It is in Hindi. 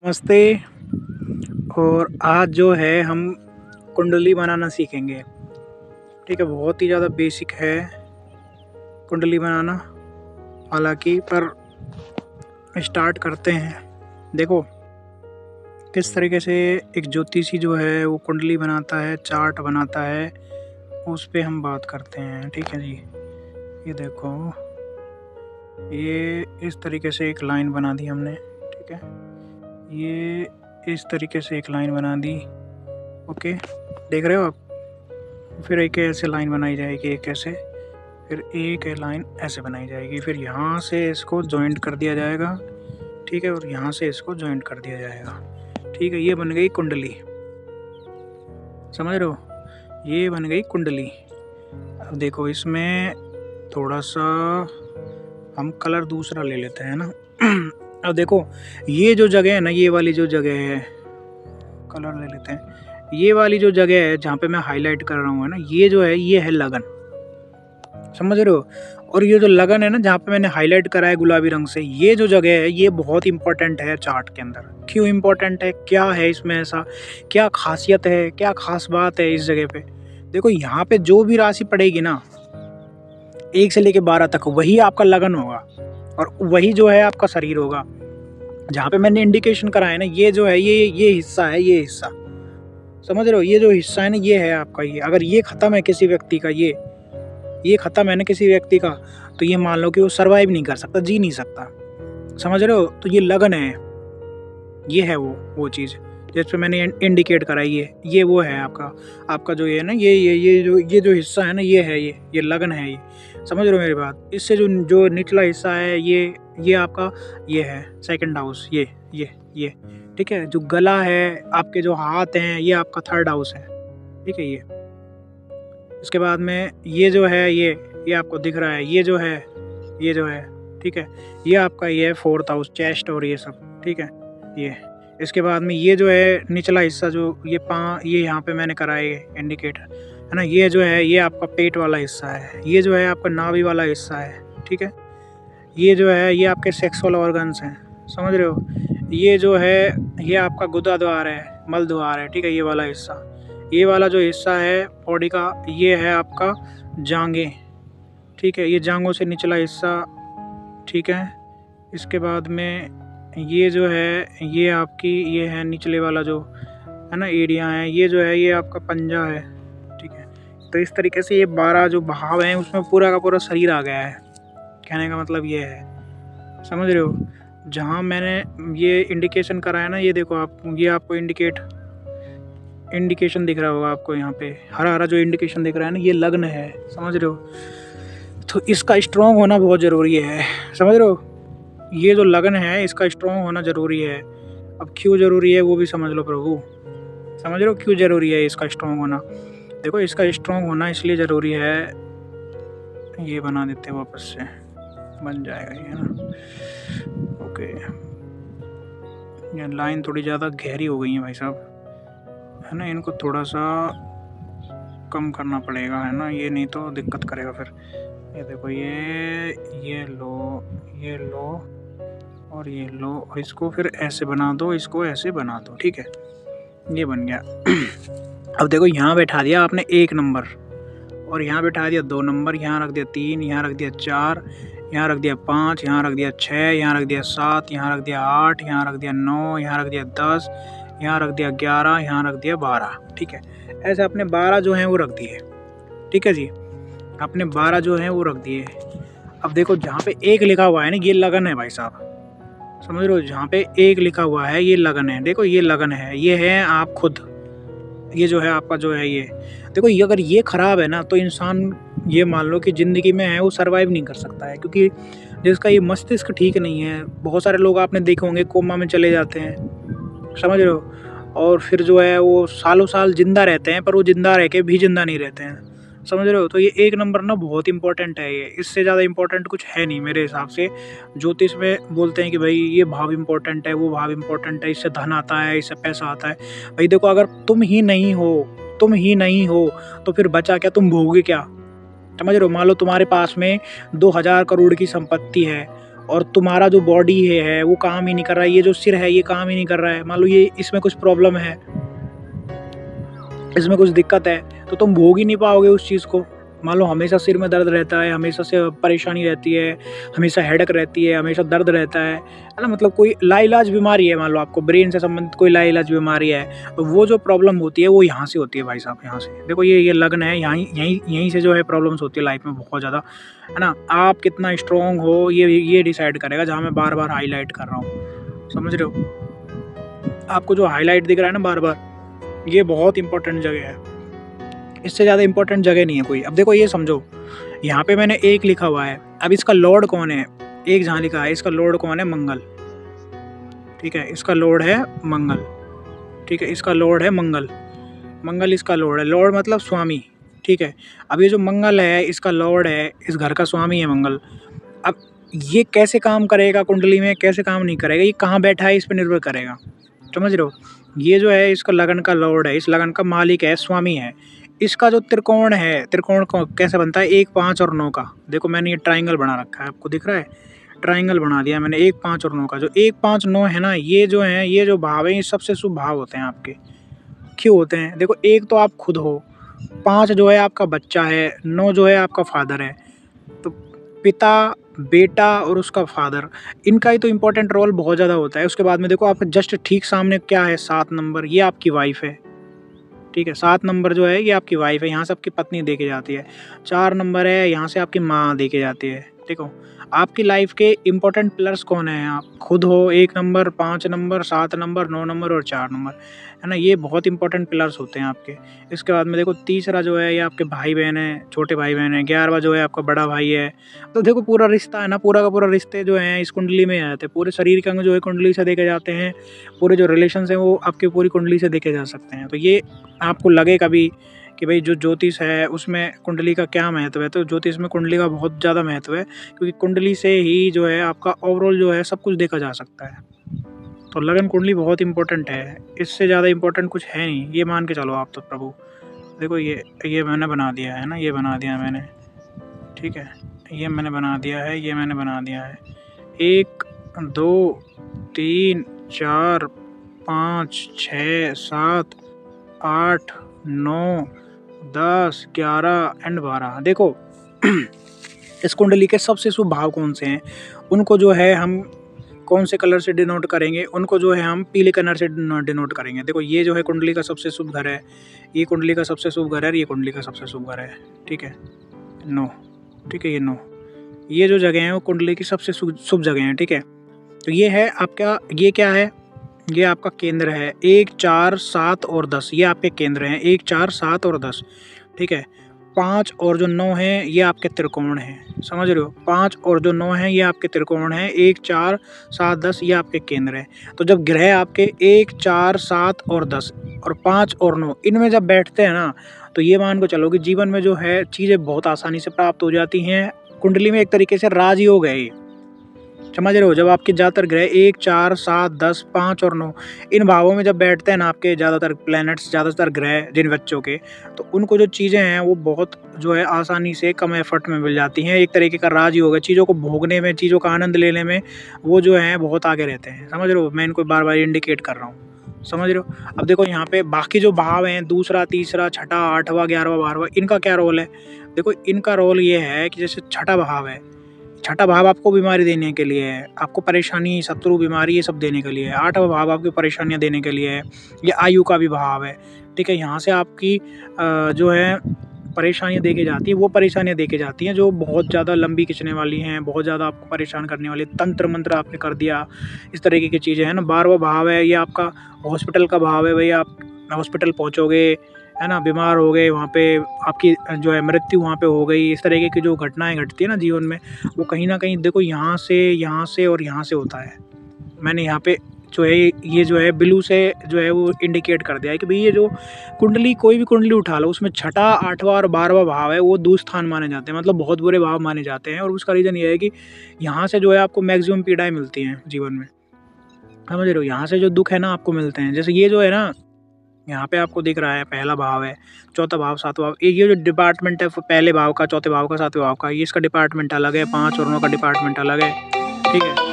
नमस्ते। और आज जो है हम कुंडली बनाना सीखेंगे। ठीक है, बहुत ही ज़्यादा बेसिक है कुंडली बनाना। हालांकि पर स्टार्ट करते हैं। देखो किस तरीके से एक ज्योतिषी जो है वो कुंडली बनाता है, चार्ट बनाता है, उस पे हम बात करते हैं। ठीक है जी, ये देखो, ये इस तरीके से एक लाइन बना दी हमने। ठीक है, ये इस तरीके से एक लाइन बना दी। ओके, देख रहे हो आप? फिर एक ऐसे लाइन बनाई जाएगी, एक ऐसे, फिर एक लाइन ऐसे बनाई जाएगी, फिर यहाँ से इसको जॉइंट कर दिया जाएगा। ठीक है, और यहाँ से इसको जॉइंट कर दिया जाएगा। ठीक है, ये बन गई कुंडली। समझ रहे हो? ये बन गई कुंडली। अब देखो इसमें थोड़ा सा हम कलर दूसरा ले लेते हैं ना। अब देखो ये जो जगह है ना, ये वाली जो जगह है, कलर ले लेते हैं। ये वाली जो जगह है जहाँ पे मैं हाईलाइट कर रहा हूँ ना, ये जो है ये है लगन। समझ रहे हो? और ये जो लगन है ना, जहाँ पे मैंने हाईलाइट करा है गुलाबी रंग से, ये जो जगह है ये बहुत इंपॉर्टेंट है चार्ट के अंदर। क्यों इंपॉर्टेंट है? क्या है इसमें ऐसा? क्या खासियत है? क्या खास बात है इस जगह पे? देखो यहाँ पे जो भी राशि पड़ेगी ना, 1 से लेके 12 तक, वही आपका लगन होगा और वही जो है आपका शरीर होगा। जहाँ पे मैंने इंडिकेशन करा है ना, ये जो है ये हिस्सा है, ये हिस्सा। समझ रहे हो? ये जो हिस्सा है ना, ये है आपका। ये अगर ये ख़त्म है किसी व्यक्ति का, ये ख़त्म है ना किसी व्यक्ति का, तो ये मान लो कि वो सर्वाइव नहीं कर सकता, जी नहीं सकता। समझ रहे हो? तो ये लगन है, ये है वो चीज़ जिस पे मैंने इंडिकेट करा है। ये वो है आपका जो ये है ना, ये जो हिस्सा है ना, ये है, ये लगन है। ये समझ रहे हो मेरी बात? इससे जो निचला हिस्सा है, ये आपका ये है सेकंड हाउस, ये। ठीक है, जो गला है, आपके जो हाथ हैं, ये आपका थर्ड हाउस है। ठीक है, ये इसके बाद में ये जो है ये आपको दिख रहा है, ये जो है। ठीक है, ये आपका ये है फोर्थ हाउस, चेस्ट और ये सब। ठीक है, ये इसके बाद में ये जो है निचला हिस्सा, जो ये यहाँ पे मैंने करा है इंडिकेटर, है ना, ये जो है ये आपका पेट वाला हिस्सा है, ये जो है आपका नाभि वाला हिस्सा है। ठीक है, ये जो है ये आपके सेक्सुअल ऑर्गन्स हैं। समझ रहे हो? ये जो है ये आपका गुदा द्वार है, मल द्वार है। ठीक है, ये वाला हिस्सा, ये वाला जो हिस्सा है बॉडी का, ये है आपका जांघें। ठीक है, ये जांघों से निचला हिस्सा। ठीक है, इसके बाद में ये जो है ये आपकी ये है निचले वाला जो है ना एरिया है, ये जो है ये आपका पंजा है। ठीक है, तो इस तरीके से ये 12 जो भाव हैं उसमें पूरा का पूरा शरीर आ गया है। कहने का मतलब ये है, समझ रहे हो? जहाँ मैंने ये इंडिकेशन करा है ना, ये देखो आप, ये आपको इंडिकेशन दिख रहा होगा आपको, यहाँ पे हरा हरा जो इंडिकेशन दिख रहा है ना, ये लग्न है। समझ रहे हो? तो इसका स्ट्रॉन्ग होना बहुत ज़रूरी है। समझ रहे हो? ये जो लगन है इसका स्ट्रॉन्ग होना ज़रूरी है। अब क्यों ज़रूरी है वो भी समझ लो प्रभु। समझ रहे हो क्यों ज़रूरी है इसका स्ट्रॉन्ग होना? देखो इसका स्ट्रॉन्ग होना इसलिए ज़रूरी है, ये बना देते हैं वापस से, बन जाएगा ये ना। ओके, ये लाइन थोड़ी ज़्यादा गहरी हो गई है भाई साहब, है ना, इनको थोड़ा सा कम करना पड़ेगा, है ना, ये नहीं तो दिक्कत करेगा फिर। ये देखो ये लो और ये लो, और इसको फिर ऐसे बना दो, इसको ऐसे बना दो। ठीक है, ये बन गया। अब देखो यहाँ बैठा दिया आपने 1 नंबर, और यहाँ बैठा दिया 2 नंबर, यहाँ रख दिया 3, यहाँ रख दिया 4, यहाँ रख दिया 5, यहाँ रख दिया 6, यहाँ रख दिया 7, यहाँ रख दिया 8, यहाँ रख दिया 9, यहाँ रख दिया 10, यहाँ रख दिया 11, यहाँ रख दिया 12। ठीक है, ऐसे अपने 12 जो हैं वो रख दिए। ठीक है जी, अपने 12 जो हैं वो रख दिए। अब देखो जहाँ पे 1 लिखा हुआ है ना, ये लगन है भाई साहब। समझ रहे हो? जहाँ पे 1 लिखा हुआ है ये लगन है। देखो ये लगन है, ये है आप खुद, ये जो है आपका जो है ये। देखो ये अगर ये ख़राब है ना, तो इंसान ये मान लो कि ज़िंदगी में है वो सर्वाइव नहीं कर सकता है, क्योंकि जिसका ये मस्तिष्क ठीक नहीं है, बहुत सारे लोग आपने देखे होंगे कोमा में चले जाते हैं। समझ रहे हो? और फिर जो है वो सालों साल जिंदा रहते हैं, पर वो जिंदा रह के भी जिंदा नहीं रहते हैं। समझ रहे हो? तो ये 1 नंबर ना बहुत इंपॉर्टेंट है। ये इससे ज़्यादा इंपॉर्टेंट कुछ है नहीं मेरे हिसाब से। ज्योतिष में बोलते हैं कि भाई ये भाव इंपॉर्टेंट है, वो भाव इंपॉर्टेंट है, इससे धन आता है, इससे पैसा आता है। भाई देखो अगर तुम ही नहीं हो तो फिर बचा क्या? तुम भोगे क्या? समझ रहे हो? मान लो तुम्हारे पास में 2000 करोड़ की संपत्ति है, और तुम्हारा जो बॉडी है वो काम ही नहीं कर रहा है, ये जो सिर है ये काम ही नहीं कर रहा है, मान लो ये इसमें कुछ प्रॉब्लम है, इसमें कुछ दिक्कत है, तो तुम भोग ही नहीं पाओगे उस चीज़ को। मान लो हमेशा सिर में दर्द रहता है, हमेशा से परेशानी रहती है, हमेशा हेडेक रहती है, हमेशा दर्द रहता है ना, मतलब कोई लाइलाज बीमारी है, मान लो आपको ब्रेन से संबंधित कोई लाइलाज बीमारी है, तो वो जो प्रॉब्लम होती है वो यहाँ से होती है भाई साहब। यहाँ से देखो ये लग्न है, यहीं से जो है प्रॉब्लम्स होती है लाइफ में बहुत ज़्यादा, है ना। आप कितना स्ट्रॉन्ग हो ये डिसाइड करेगा, जहाँ मैं बार बार हाईलाइट कर रहा हूँ, समझ रहे हो। आपको जो हाईलाइट दिख रहा है ना बार बार, ये बहुत इंपॉर्टेंट जगह है, इससे ज़्यादा इंपॉर्टेंट जगह नहीं है कोई। अब देखो ये समझो, यहाँ पे मैंने एक लिखा हुआ है, अब इसका लॉर्ड कौन है, एक जहाँ लिखा है इसका लॉर्ड कौन है, मंगल, ठीक है, इसका लॉर्ड है मंगल, ठीक है, इसका लॉर्ड है मंगल, मंगल इसका लॉर्ड है, लॉर्ड मतलब स्वामी, ठीक है। अब ये जो मंगल है इसका लॉर्ड है, इस घर का स्वामी है मंगल। अब ये कैसे काम करेगा कुंडली में, कैसे काम नहीं करेगा, ये कहाँ बैठा है इस पर निर्भर करेगा, समझ रहे हो। ये जो है इसका लगन का लॉर्ड है, इस लगन का मालिक है, स्वामी है। इसका जो त्रिकोण है, त्रिकोण कैसे बनता है, 1, 5 और 9 का। देखो मैंने ये ट्राइंगल बना रखा है, आपको दिख रहा है, ट्राइंगल बना दिया मैंने 1, 5 और 9 का। जो 1, 5, 9 है ना, ये जो है, ये जो भाव है, ये सबसे शुभ भाव होते हैं आपके। क्यों होते हैं, देखो 1 तो आप खुद हो, 5 जो है आपका बच्चा है, 9 जो है आपका फादर है। तो पिता, बेटा और उसका फादर, इनका ही तो इम्पोर्टेंट रोल बहुत ज़्यादा होता है। उसके बाद में देखो आप जस्ट ठीक सामने क्या है, 7 नंबर, ये आपकी वाइफ है, ठीक है। 7 नंबर जो है ये आपकी वाइफ है, यहाँ से आपकी पत्नी देखे जाती है। 4 नंबर है, यहाँ से आपकी माँ देखे जाती है, ठीक हो। आपकी लाइफ के इम्पोर्टेंट पिलर्स कौन है, आप खुद हो, 1 नंबर, 5 नंबर, 7 नंबर, 9 नंबर और 4 नंबर, है ना। ये बहुत इंपॉर्टेंट पिलर्स होते हैं आपके। इसके बाद में देखो तीसरा जो है ये आपके भाई बहन है, छोटे भाई बहन है। 11वां जो है आपका बड़ा भाई है। तो देखो पूरा रिश्ता है ना, पूरा का पूरा रिश्ते जो हैं इस कुंडली में आ जाते हैं। पूरे शरीर के अंग जो है कुंडली से देखे जाते हैं, पूरे जो रिलेशंस हैं वो आपकी पूरी कुंडली से देखे जा सकते हैं। तो ये आपको लगे कभी कि भाई जो ज्योतिष है उसमें कुंडली का क्या महत्व है, तो ज्योतिष में कुंडली का बहुत ज़्यादा महत्व है, क्योंकि कुंडली से ही जो है आपका ओवरऑल जो है सब कुछ देखा जा सकता है। तो लगन कुंडली बहुत इंपॉर्टेंट है, इससे ज़्यादा इंपॉर्टेंट कुछ है नहीं, ये मान के चलो आप तो प्रभु। देखो ये मैंने बना दिया है ना, ये बना दिया मैंने, ठीक है, ये मैंने बना दिया है, ये मैंने बना दिया है। 1, 2, 3, 4, 5, 6, 7, 8, 9, 10, 11 एंड 12। देखो इस कुंडली के सबसे शुभ भाव कौन से हैं, उनको जो है हम कौन से कलर से डिनोट करेंगे, उनको जो है हम पीले कलर से डिनोट करेंगे। देखो ये जो है कुंडली का सबसे शुभ घर है, ये कुंडली का सबसे शुभ घर है, ये कुंडली का सबसे शुभ घर है, ठीक है, 9, ठीक है, ये 9, ये जो जगह हैं वो कुंडली की सबसे शुभ जगह हैं, ठीक है। तो ये है आपका, ये क्या है, ये आपका केंद्र है। 1, 4, 7 और 10 ये आपके केंद्र हैं, 1, 4, 7 और 10, ठीक है। 5 और जो 9 है ये आपके त्रिकोण हैं, समझ रहे हो। 5 और जो 9 है ये आपके त्रिकोण हैं, 1, 4, 7, 10 ये आपके केंद्र हैं। तो जब ग्रह आपके 1, 4, 7 और 10 और 5 और 9 इनमें जब बैठते हैं ना, तो ये मान को चलो कि जीवन में जो है चीज़ें बहुत आसानी से प्राप्त हो जाती हैं। कुंडली में एक तरीके से राज योग है ये, समझ रहे हो। जब आपके ज़्यादातर ग्रह 1, 4, 7, 10, 5 और 9 इन भावों में जब बैठते हैं ना आपके ज़्यादातर प्लैनेट्स, ज़्यादातर ग्रह जिन बच्चों के, तो उनको जो चीज़ें हैं वो बहुत जो है आसानी से कम एफर्ट में मिल जाती हैं। एक तरीके का राज योग है, चीज़ों को भोगने में, चीज़ों का आनंद लेने में वो जो है बहुत आगे रहते हैं, समझ रहे हो। मैं इनको बार बार इंडिकेट कर रहा हूँ, समझ रहे हो। अब देखो यहाँ पे बाकी जो भाव हैं, दूसरा, तीसरा, छठा, 8वां, 11वां, 12वां, इनका क्या रोल है। देखो इनका रोल ये है कि जैसे छठा भाव है, छठा भाव आपको बीमारी देने के लिए है, आपको परेशानी, शत्रु, बीमारी ये सब देने के लिए है। 8वां भाव आपकी परेशानियां देने के लिए है। ये आयु का भी भाव है, ठीक है। यहाँ से आपकी जो है परेशानियां देखी जाती है, वो परेशानियां देखी जाती हैं जो बहुत ज़्यादा लंबी खिंचने वाली हैं, बहुत ज़्यादा आपको परेशान करने वाली, तंत्र मंत्र आपने कर दिया, इस तरीके की चीज़ें हैं ना। 12वां भाव है, ये आपका हॉस्पिटल का भाव है, भाई आप हॉस्पिटल पहुँचोगे, है ना, बीमार हो गए, वहाँ पे आपकी जो है मृत्यु वहाँ पे हो गई। इस तरीके की जो घटनाएं घटती है ना जीवन में, वो कहीं ना कहीं देखो यहाँ से और यहाँ से होता है। मैंने यहाँ पे जो है ये जो है ब्लू से जो है वो इंडिकेट कर दिया है कि भाई ये जो कुंडली, कोई भी कुंडली उठा लो, उसमें छठा, 8वां और 12वां भाव है वो दुस्थान माने जाते हैं, मतलब बहुत बुरे भाव माने जाते हैं। और उसका रीज़न ये है कि यहाँ से जो है आपको मैक्सिमम पीड़ाएँ मिलती हैं जीवन में, समझ रहे हो। यहाँ से जो दुख है ना आपको मिलते हैं, जैसे ये जो है ना, यहाँ पे आपको दिख रहा है पहला भाव है, चौथा भाव, 7वां भाव, ये जो डिपार्टमेंट है पहले भाव का, चौथे भाव का, 7वें भाव का, ये इसका डिपार्टमेंट अलग है। 5 और 9 का डिपार्टमेंट अलग है, ठीक है।